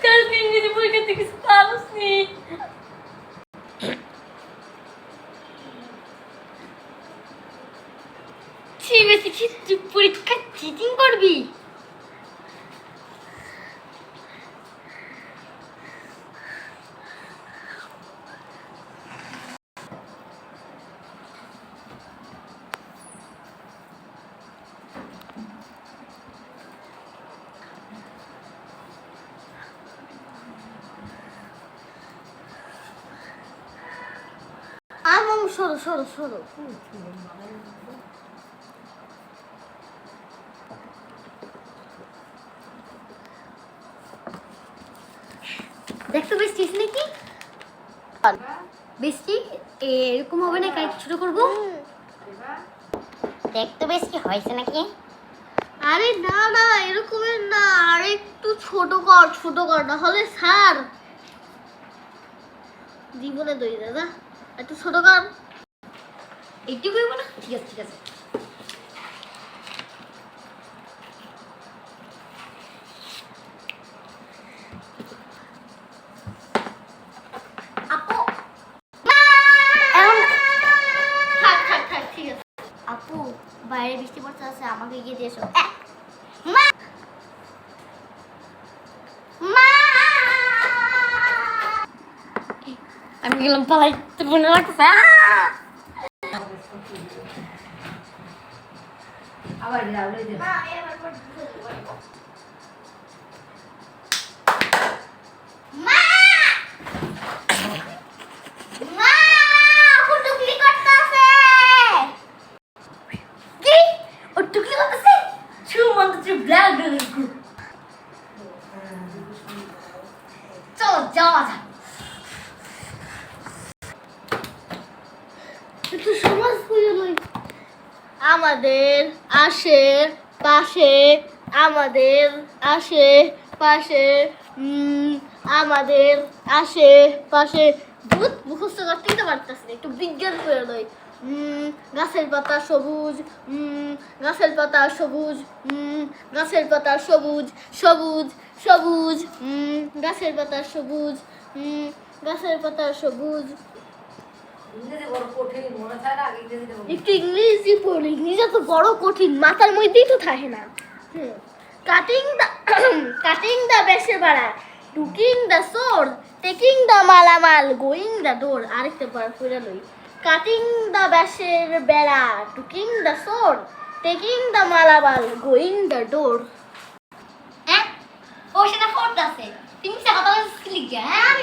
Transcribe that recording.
কালকে ইংরেজি পরীক্ষা থেকে কিছু পারোসনি। বেশি তুই পরীক্ষা চিটিং করবি? সরো সরো সরো। দেখতো বৃষ্টিস নাকি? বৃষ্টি এরকম হবে না, কাজ ছোট করবো। দেখতো বৃষ্টি হয়েছে নাকি? আরে না না, এরকমের না, আর একটু ছোট কর না হলে স্যার জীবনে দই দাদা, একটু ছোট কর। একটু করবো না? ঠিক আছে ঠিক আছে। আপু থাক ঠিক আছে। আপু বাইরে বৃষ্টি পড়তে আছে, আমাকে গিয়ে দিয়ে এসো। আমি গেলাম পালাই, তোর মনে লাগছে? আবার চলো যাওয়া যাক। আমাদের আশেপাশে আমাদের আশেপাশে ভূত মুখস্থ করতেই তো পারতেছি না, একটু বিজ্ঞান করে লই। গাছের পাতা সবুজ, গাছের পাতা সবুজ, গাছের পাতা সবুজ সবুজ সবুজ, গাছের পাতা সবুজ, গাছের পাতা সবুজ। একটু ইংরেজি পড়ি, ইংরেজি তো বড় কঠিন, মাথার মধ্যেই তো থাকে না। কাটিং দা বেশে বাড়া, টুকিং দা সোর, টেকিং দা মালামাল, গোয়িং দা ডোর। আরেকটা বার করে লই। কাটিং দা বেশের বেড়া, টুকিং দা সোর, টেকিং দা মালামাল, গোয়িং দা ডোর। হ্যাঁ ও সেটা ফোর্থ আছে, তুমি কথা লিখে। হ্যাঁ